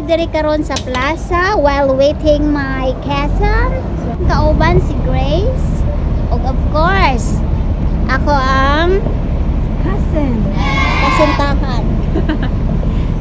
diri karon sa plaza while waiting my cousin. Kauban si Grace. Og of course, ako ang kasintahan.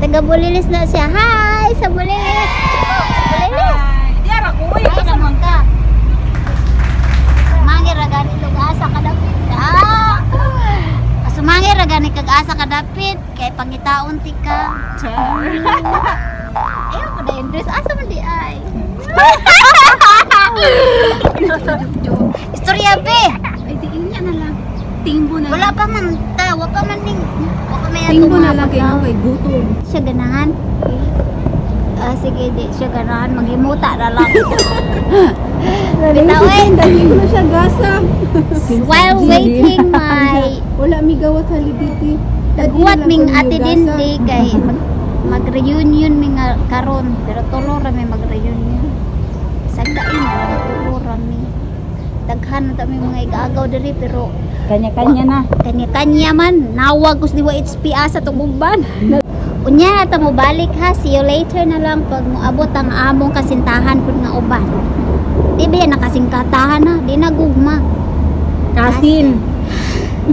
Taga Bulilis na siya. Hi! Sa Bulilis! Bulilis! Di ara ko uy. Ay, naman ka. Sumangir ra gani kag asa kadapit. Sumangir ra gani kag asa kadapit kay pangitaon ti ka. Ayaw ko na Andres. Asa man di ay? Istorya be. Ay di inya na lang. Tingbo na. Wala pa man ta, wala pa man ning. Wala may Tingbo na lang kay kay gutom. Siya ganahan. Sige, di siya ganahan. Maghimuta na lang. Bitawin. Dali ko na siya gasa. While waiting my Wala mi gawat halibiti. Naghuwat ming ate Dindi kay mag-reunion mi nga karon pero tulo ra mi mag-reunion. Sagdain na tulo ra mi. Daghan na mi mga igagaw diri pero Kanya-kanya na. kanya-kanya man nawag kus diwa HP asa tugban. Unya ta mo balik ha, see you later na lang pag moabot ang among kasintahan pud nga uban. Di ba yan nakasingkatahan na, di na gugma. Kasin.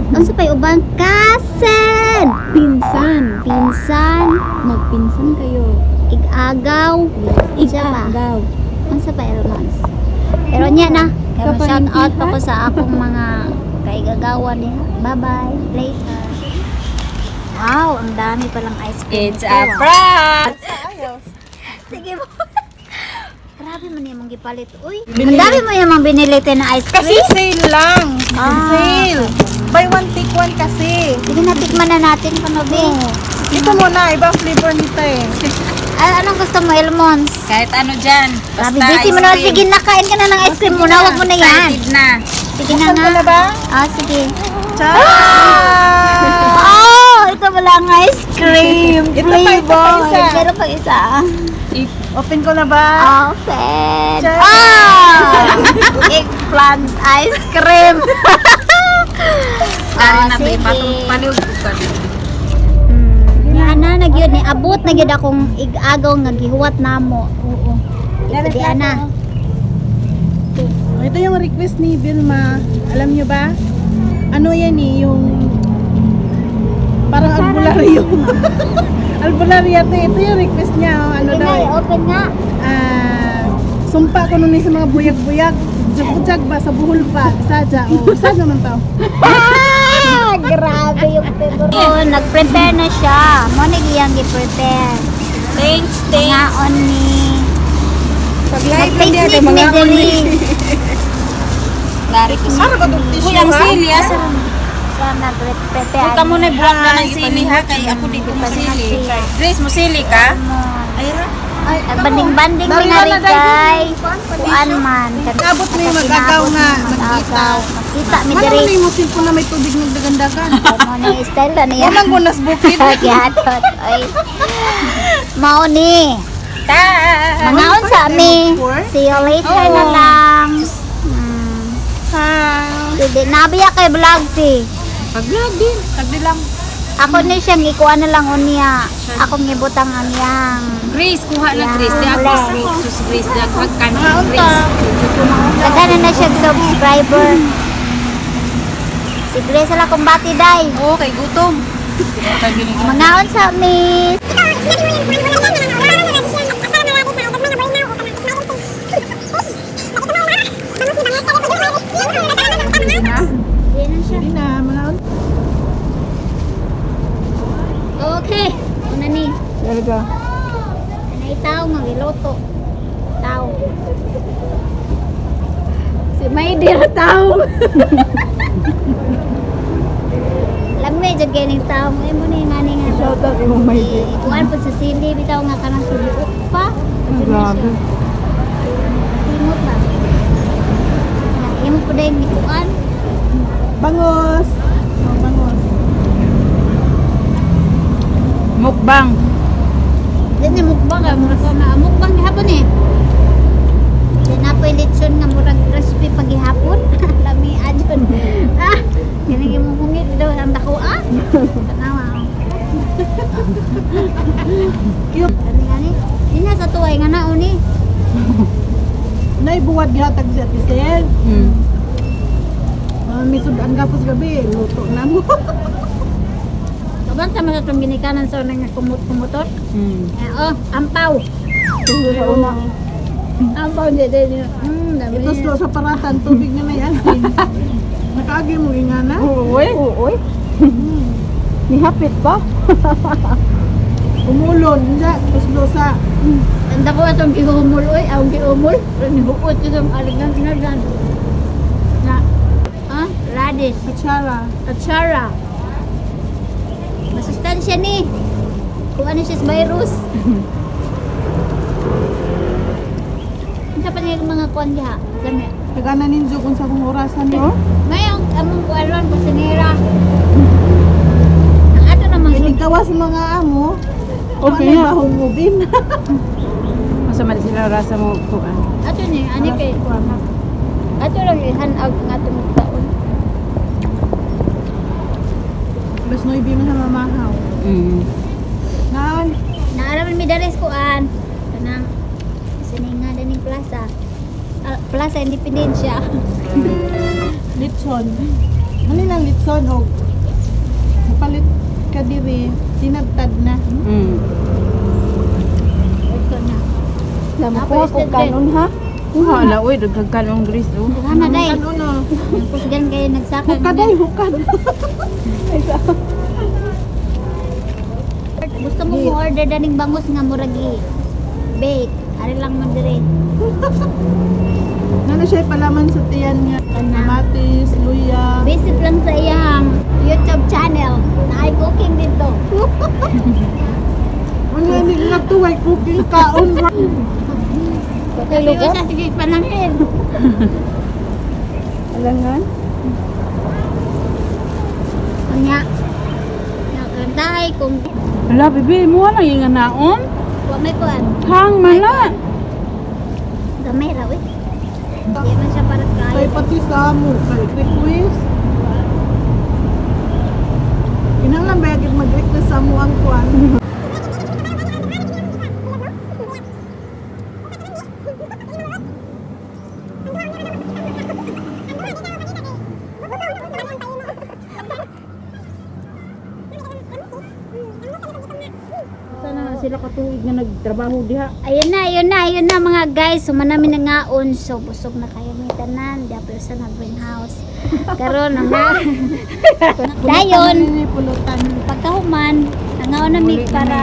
Unsa pay uban? Kasen! Pinsan. Pinsan, Magpinsan kayo. igagaw, isa ba? Ig-agaw. Unsa pa Elmons? Pero niya na, kaya Kapaligiran. shout out pa ko sa akong mga kaigagawan niya. Bye-bye, later. Wow, ang dami palang ice cream. It's ito, a prank. Sige mo. Grabe man yung gipalit. Uy, ang dami mo yung binili na ice Kasi cream. sale lang. Ah. Sale. Buy one take one kasi. Sige na, tikman na natin kung be. Ito muna, ibang flavor nito eh. Anong gusto mo, Elmons? Kahit ano dyan. Grabe, busy mo na. Sige, nakain ka na ng ice cream muna. Huwag mo na yan. Excited na. Sige na Saan nga. ko na ba? Sige. Ciao! Oh, ito pala ang ice cream Ito pa, ito pa flavor. isa. Meron pa isa. Open ko na ba? Open. Tara! Oh! Eggplant ice cream. Dari na ba sige. paliw ka. Ana nagyud ni abot na gyud akong igagaw nga gihuwat namo. Oo. Ito di ana. Ito yung request ni Vilma. Alam nyo ba? Ano yan eh, yung parang albularyo. Albularyo to. Ito yung request niya. Oh. Ano Sige daw na, eh. open nga. Sumpa ko nun sa mga buyag-buyag. Jag ba sa buhol pa. Sadya. Oh, sad naman to. Grabe yung flavor. Oh, nag-prepare na siya. Mo nagiyang gi-prepare. Thanks, Nga on ni. Live Nag-picnic lang yan, ni mga Deli. Dari ko sa. Ano ka itong tissue Uy, ang ha? sili. Asa. Siya nag-prepare. Huwag ka muna buwan na ng sili ha. Kay ako dito mo sili. Grace, mo sili ka? Ay, ra. Nagbanding-banding mi nga rin kay kuan man. Abot mo yung mag-agaw nga. Magkita. Magkita mi Ano diri. mo yung musil na may tubig nagdagandagan? Mo na style na niya. Walang gunas bukid. Gihatot. Ay. Mao ni. Ta. Mangaon sa mi. See you later na Oo. lang. Ha. Sige, nabiya kay vlog ti. Pag-vlog din. Tagdi lang. Ako ni siyang ikuan na lang unya. Akong gibutang ang yang. Grace, kuha na Grace. Di ako Wala. sus Grace. Daghag ka Mga ni unta. Grace. Daghan na siya subscriber. Si Grace ala kong bati day. Oo, kay gutom. Mangaon sa mi. Yan na siya. Hindi na. Mga unta. Okay. Una ni. Talaga. Anay tao magiluto. Tao. Si Maydir tao. Lami jud kay ning tao mo imo ni ngani nga. Shout out mo may day. Kuan pud sa sili bitaw nga kanang subuok pa. Grabe. Simot ba? Imo pud ay mikuan. Bangos. Oh, bangos. Mukbang. Dili mukbang ka mura ka na mukbang gihapon eh. Di na po lechon nga murag crispy pagihapon. Lami adyon. Kini mo hungit daw ang dako ah. Tanawa. Cute. Ani Ina sa tuway nga na uni. Naibuwad gihatag si Ate Sel. Hmm. May sudan gapos gabi, luto na mo. Kaban sama sa itong ginikanan sa unang kumutot. Hmm. Oh, ampaw. Ampaw din. Ito slow sa paratan, tubig na may asin. Nakaagi mo ingana? Uy. Nihapit pa? Umulon, hindi. Tuslo sa... Tanda ko itong giumol, oy. Ang giumol. Nihukot ko itong aligang kinagan. Na, radish. Kutsara. Atsara. Masustansya ni. Kung ano siya sa virus. Ano pa niya mga kuwan diha? Dami. Kagana ninjo kung sa kong orasan no? Ngayon, among kuwan, kusinera. Ang ato namang Pinigkawa sa mga amo. Okay Ano na. bahong ubin? Masama din sila rasa mo kuan. ato ni, ani kay ato lang ihan-out ng atong taon. Mas no ibi man mamahaw. Hmm. Naon, Naaraman mi dares kuan. Kanang sininga daning plaza. Plaza Independencia. litson. Ano lang litson o napalit ka diri, tinagtad na. Hmm. Ito na. Namukuha ko kanon ha? Hala, uy, dagkagkan ang gris oh. Ano day? Ano no? Kusgan kayo nagsaka. Hukaday, hukad. Gusto mo mo order daning bangus nga muragi. Bake. Ari lang mo dire. Ano siya palaman sa tiyan niya? Kamatis, luya. Visit lang sa iyang YouTube channel. Na ay cooking dito. Ano yung natuway cooking kaon. Kasi siya sige panangin. Alangan? Kanya. Nakantahay kung Hala, bibi, mo lang yung naon. wa may kuan. Hang mana. Gamay ra we. Di man siya para Kay kayo. pati sa amo, kay request. Kinanglan ba yung mag-request sa amo ang kuan? Sana sila katuig nga nagtrabaho diha. Ayun na mga guys. Sumanami na ngaon. So busog na kayo may tanan. Di apil sa greenhouse. Karon na. Dayon. Ini pulutan. Pagkahuman, nangaon na mi Muli na para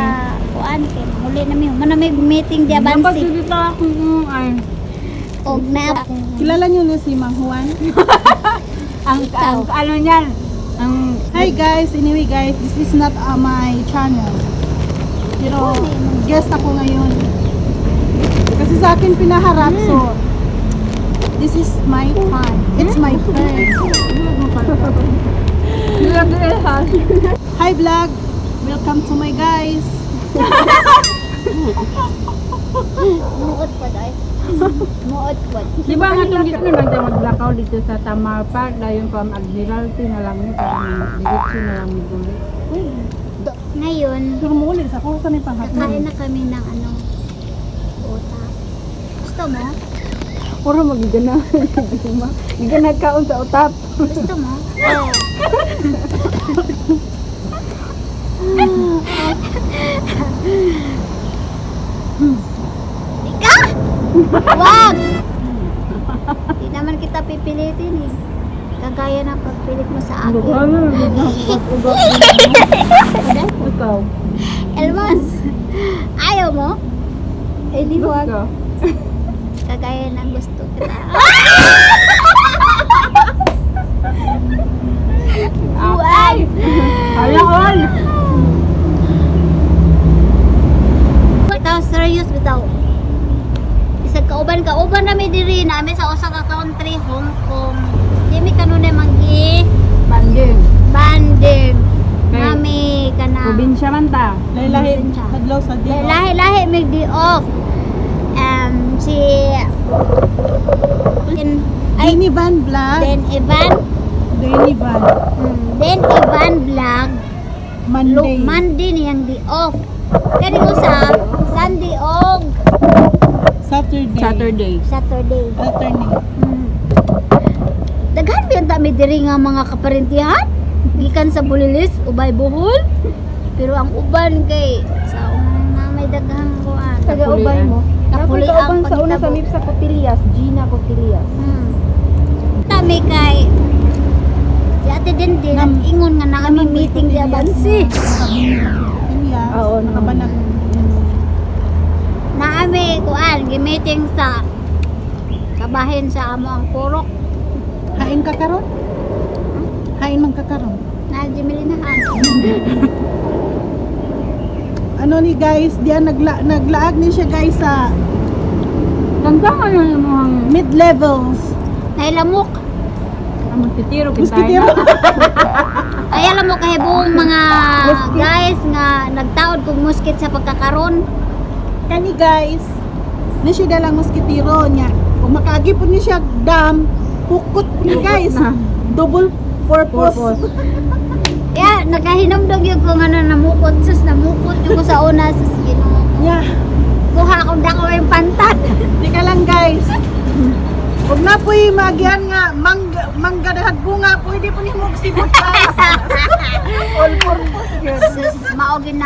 kuan kay muli na mi. Man na may meeting di Dapat abansi. dito ako ay Og na Kilala niyo na si Mang Juan? ang ano niyan. Ang Hi guys, anyway guys, this is not my channel. Pero guest ako ngayon. Kasi sa akin pinaharap, so this is my time. It's my turn. Hi vlog, welcome to my guys. muot pa dai. Muot pa. Di ba nga itong dito lang tayo maglakaw dito sa Tamar Park dayon from Admiralty na lang yun diretso na lang migulo. Ngayon, Pero muli sa ko sa may kakain panghapon. na kami ng ano utak. Gusto mo? Puro magigana. Gigana kaon sa utap. Gusto mo? Ika! Wag! Di naman kita pipilitin eh. Kagaya ng pagpilit mo sa akin. Ikaw. Elmas, ayaw mo? Eh di wag. Ikaw. Kagaya ng gusto kita. Wag! Hala on. Bitaw, serious bitaw. Isag kauban na may diri namin sa usa ka country, Hong Kong. Di mi kanunay manggi Banding. banding. Okay. Nami kana. Probinsya man ta. Lahi-lahi, hadlaw sa di. Lahi-lahi may di off. Si Danny Van Vlog. then Ivan Danny Van. then Ivan vlog Monday. Monday niyang di off. Kani usa Sunday og Saturday. Saturday. Saturday. Alternate. Hmm. Daghan biyanta mi diri nga mga kaparentihan gikan sa Bulilis, Ubay Bohol. Pero ang uban kay sa una may daghang kuan. Taga-ubay mo. Kapuli ang sa una sa MIP sa Cotillas, Gina Cotillas. Tami kay si Ate Dindin Nam- ingon nga na kami meeting di Abansi. Iya. Oo, no. Nakabanag. Naami kuan gi-meeting sa kabahin sa amo ang purok Hain ka karon? Hain man ka karon. na Jimilinahan. Ano ni guys, diyan naglaag ni siya guys sa Ganda ka yun yung mga mid-levels. Nailamok. mosquitero. Mosquitero. Ay alam mo kay buong mga guys nga nagtaod kog muskit sa pagkakaron. Kani guys, na siya dalang mosquitero niya. Kung makaagi po ni siya dam, pukot po ni guys. Double purpose. Kaya nakahinumdog yung kung ano namukot namukot yung ko sa una sa Ginoo. Yeah. Kuha akong dako yung pantat. Tika lang guys. Huwag na po yung magian nga mangga dahag bunga, pwede po ni magsibot guys. All purpose yun. Sus, maogin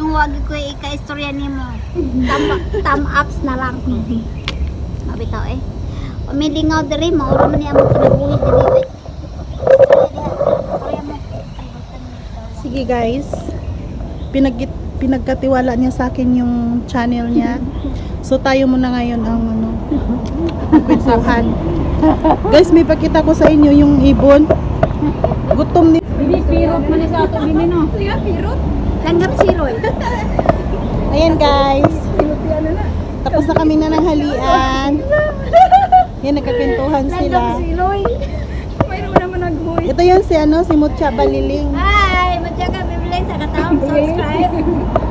wag ko ika-istorya nimo. Thumb ups na lang. Mabitaw eh. Umilingaw diri mauro man ni amo kinabuhi diri. Istorya mo. Sige guys. Pinagkatiwala niya sa akin yung channel niya. So tayo muna ngayon ang kwentuhan. Guys, may pakita ko sa inyo yung ibon. Gutom ni Hindi, pirot mo na sa ato din no. Langgam si Roy. Ayan guys. Tapos na kami na ng halian. Yan, nagkakwentuhan sila. Roy. Mayroon naman naghoy. Ito yun si Mucha Baliling. Hi, madya ka bibili sa katawang subscribe.